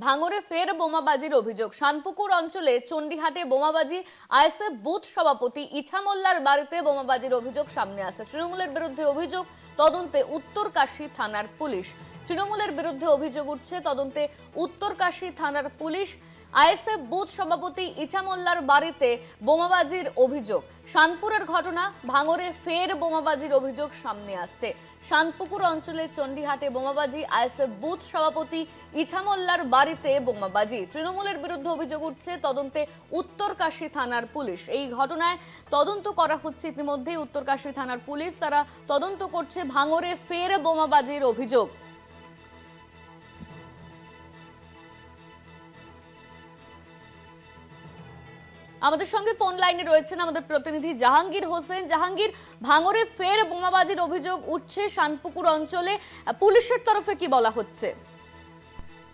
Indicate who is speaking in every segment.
Speaker 1: ভাঙড়ে ফের বোমাবাজির অভিযোগ। শানপুকুর অঞ্চলে চণ্ডীহাটে বোমাবাজি। আইএসএফ বুথ সভাপতি ইছা মোল্লার বাড়িতে বোমাবাজির অভিযোগ সামনে আসে। তৃণমূলের বিরুদ্ধে অভিযোগ, তদন্তে উত্তরকাশী থানার পুলিশ। তৃণমূলের বিরুদ্ধে অভিযোগ উঠছে, তদন্তে উত্তরকাশী থানার পুলিশ। আইএসএফ বুথ সভাপতি ইছা মোল্লার বাড়িতে বোমাবাজির অভিযোগ। শানপুরের ঘটনা, ভাঙড়ে ফের বোমাবাজির অভিযোগ সামনে আসছে। শানপুকুর অঞ্চলে চণ্ডীহাটে বোমাবাজি, আইএসএফ বুথ সভাপতি ইছা মোল্লার বাড়িতে বোমাবাজি। তৃণমূলের বিরুদ্ধে অভিযোগ উঠছে, তদন্তে উত্তরকাশী থানার পুলিশ। এই ঘটনায় তদন্ত করা হচ্ছে ইতিমধ্যেই উত্তরকাশী থানার পুলিশ। তারা তদন্ত করছে ভাঙড়ে ফের বোমাবাজির অভিযোগ। আমাদের সঙ্গে ফোন লাইনে রয়েছেন আমাদের প্রতিনিধি জাহাঙ্গীর হোসেন। জাহাঙ্গীর, ভাঙড়ে ফের বোমাবাজির অভিযোগ উঠছে শানপুকুর অঞ্চলে, পুলিশের তরফে কি বলা হচ্ছে?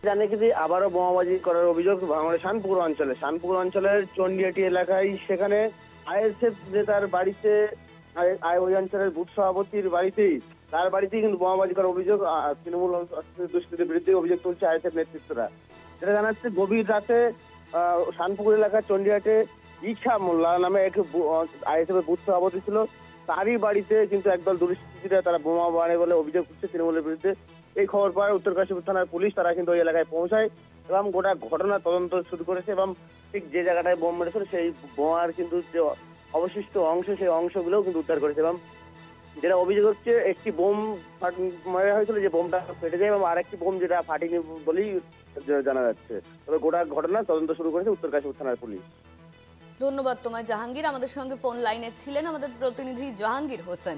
Speaker 2: জানে কি আবারও বোমাবাজি করার অভিযোগ ভাঙড়ে শানপুকুর অঞ্চলের চণ্ডীহাটি এলাকায়। সেখানে আইএসএফ নেতার বাড়িতে, ওই অঞ্চলের বুথ সভাপতির বাড়িতেই, তার বাড়িতেই কিন্তু বোমাবাজি করার অভিযোগ। তৃণমূল দুষ্কৃতির বিরুদ্ধে অভিযোগ তুলছে আইএসএফ নেতৃত্বরা। যেটা জানাচ্ছে, গভীর রাতে শানপুকুর এলাকার চণ্ডীহাটে ইছা মোল্লা নামে এক আইএসএফ বুথ সভাপতি ছিল, তারই বাড়িতে কিন্তু একদল দুষ্কৃতীরা তারা বোমা মারে বলে অভিযোগ করছে তৃণমূলের বিরুদ্ধে। এই খবর পায় উত্তরকাশীপুর থানার পুলিশ। তারা কিন্তু ওই এলাকায় পৌঁছায় এবং গোটা ঘটনার তদন্ত শুরু করেছে এবং ঠিক যে জায়গাটায় বোম মেরেছিল সেই বোমার কিন্তু যে অবশিষ্ট অংশ, সেই অংশগুলোও কিন্তু উদ্ধার করেছে। এবং যেটা অভিযোগ হচ্ছে, একটি বোম মারা হয়েছিল, যে বোমটা ফেটে যায়, এবং আরেকটি বোম যেটা ফাটেনি বলেই জানা যাচ্ছে। তবে গোটা ঘটনার তদন্ত শুরু করেছে উত্তরকাশীপুর থানার পুলিশ।
Speaker 1: ধন্যবাদ তোমায় জাহাঙ্গীর। আমাদের সঙ্গে ফোন লাইনে ছিলেন আমাদের প্রতিনিধি জাহাঙ্গীর হোসেন।